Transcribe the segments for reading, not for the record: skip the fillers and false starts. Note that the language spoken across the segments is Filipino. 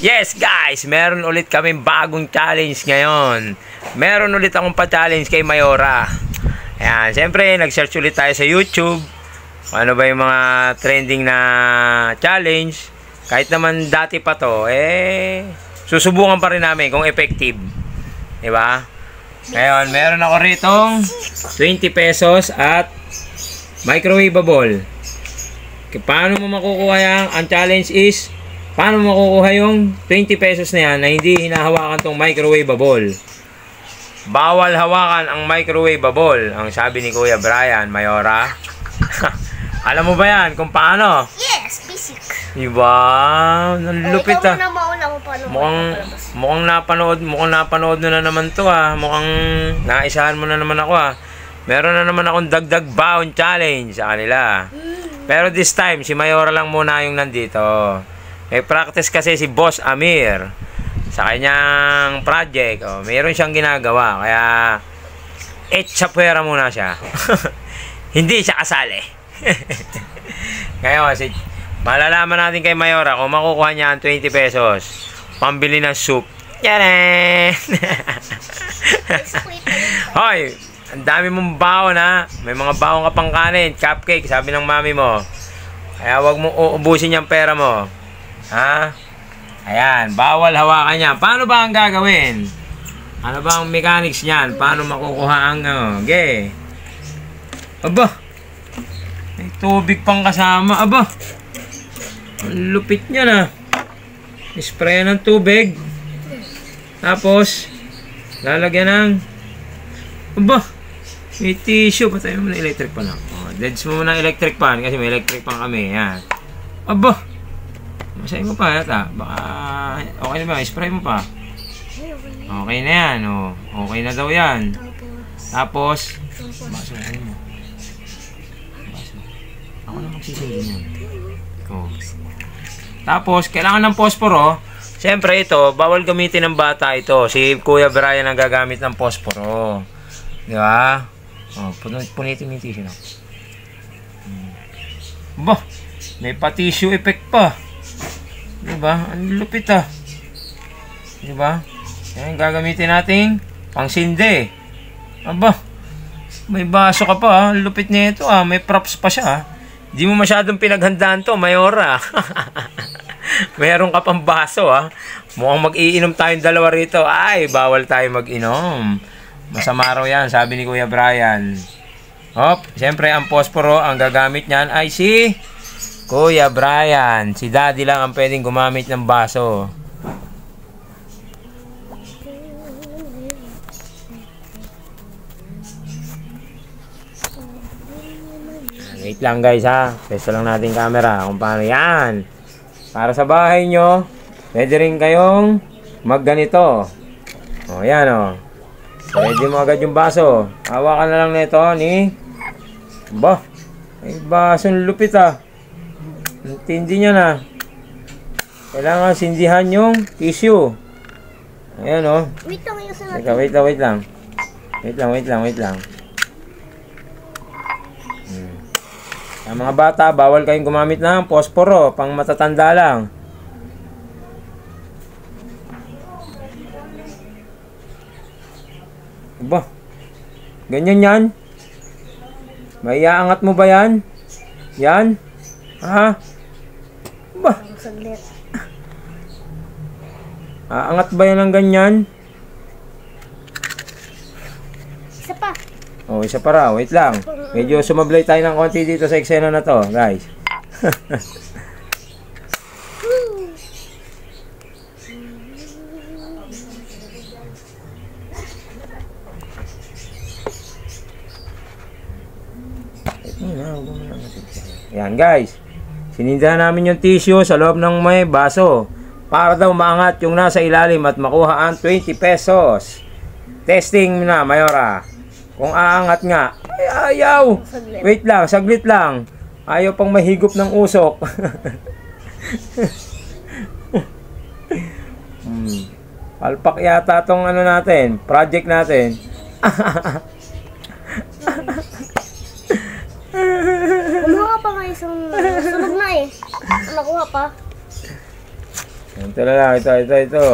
Yes guys, meron ulit kaming bagong challenge ngayon. Meron ulit akong pa-challenge kay Mayora. Ayan, siyempre nag-search ulit tayo sa YouTube. Ano ba yung mga trending na challenge? Kahit naman dati pa to, susubukan pa rin namin kung effective. Diba? Ngayon, meron ako ritong 20 pesos at microwavable. Paano mo makukuha yan? Ang challenge is, paano mo makukuha yung 20 pesos na yan na hindi hinahawakan tong microwavable? Bawal hawakan ang microwavable, ang sabi ni Kuya Brian, Mayora. Alam mo ba yan kung paano? Yes, basic. Diba? Nalulupit ah. Mukhang napanood mo na naman to ah. Mukhang naisahan mo na naman ako ah. Meron na naman akong dagdag baon challenge sa kanila. Pero this time, si Mayora lang muna yung nandito. May practice kasi si Boss Amir sa kanyang project. Oh, mayroon siyang ginagawa. Kaya, etchapwera muna siya. Hindi siya kasali. Ngayon, malalaman natin kay Mayora kung makukuha niya ang 20 pesos. Pambili ng soup. Yaran! Hoy! Ang dami mong baon ha. May mga baon ka pang kanin. Cupcake, sabi ng mami mo. Kaya wag mong uubusin yung pera mo. Ha? Ayan, bawal hawakan yan. Paano ba ang gagawin? Ano ba ang mechanics niyan? Paano makukuha ang okay. Aba! May tubig pang kasama. Aba! Ang lupit niya na. Spray ng tubig. Tapos, lalagyan ng aba! May tissue. Patayin mo na electric pan lang. Deads mo muna electric pan kasi may electric pan kami. Yan. Aba! Masahin mo pa yata. Baka okay na ba? Spray mo pa. Okay na yan. Oh. Okay na daw yan. Tapos, baso mo. Baso. Ako na magsisindi yan. Oh. Tapos, kailangan ng posporo. Siyempre ito, bawal gamitin ng bata ito. Si Kuya Brian ang gagamit ng posporo. Di ba? Oh, punitin mo yung tissue na. Bah, may pa-tissue effect pa. Di ba? Ang lupit ah. Di ba? Yan, gagamitin nating pangsindi. Aba, may baso ka pa ah. Ang lupit nito ah. May props pa siya ah. Di mo masyadong pinaghandaan to, Mayora. Mayroon ka pang baso ah. Mukhang mag-iinom tayong dalawa rito. Ay, bawal tayo mag-inom. Masama raw yan, sabi ni Kuya Brian. Hop, siyempre ang posporo, ang gagamit niyan ay si Kuya Brian. Si Daddy lang ang pwedeng gumamit ng baso. Wait lang guys ha. Testo lang natin camera kung paano yan. Para sa bahay nyo, pwede rin kayong magganito. O yan o. Ready mo agad yung baso. Hawakan na lang nito ni ba, may basong lupit ah. Intindi niya na. Kailangan sindihan yung tissue. Ayan o. Wait lang, ayusin natin. Teka, wait lang. Wait lang. Ang mga bata, bawal kayong gumamit ng posporo. Pang matatanda lang. Ba, ganyan yan? May iaangat mo ba yan? Yan? Ha? Ba? Aangat ba yan ng ganyan? Isa pa. Oh, isa pa raw. Wait lang. Medyo sumablay tayo ng konti dito sa eksena na to, guys. Yan guys, sinindihan namin yung tissue sa loob ng may baso para daw maangat yung nasa ilalim at makuha ang 20 pesos. Testing na, Mayora. Kung aangat nga, ay ayaw. Wait lang, saglit lang. Ayaw pang mahigop ng usok. Palpak yata tong ano natin, project natin. Kumuha pa nga isang sunog na eh. Nakuha pa. Ito na lang, ito.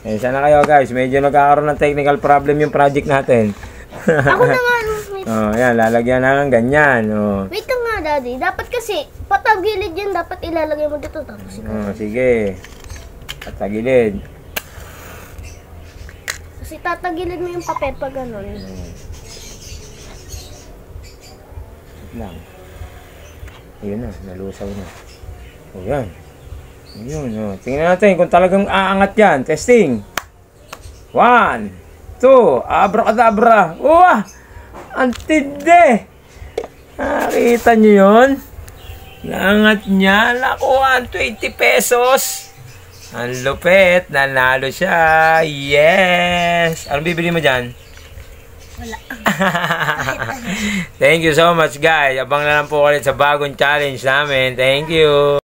Eh, sana kayo guys, medyo nagkakaroon ng technical problem yung project natin. Ako na nga. Wait, Oh, yan, lalagyan na ng ganyan. Oh. wait lang nga, Daddy. Dapat kasi, patagilid yan. Dapat ilalagay mo dito. Tapos Oh, sige. At sa gilid. kasi tatagilid mo yung papel pag ganun. Lang. Ayun na, nalusaw na. O yan. Ayun, o. Tingnan natin kung talagang aangat yan. Testing. 1, 2, abracadabra. Wah! Ang tindi! Nakita nyo yun? Naangat niya. Naku, 120 pesos. Ang lupit. Nanalo siya. Yes! Anong bibili mo dyan? Wala. Thank you so much guys. Abang na lang po ulit sa bagong challenge namin. Thank you.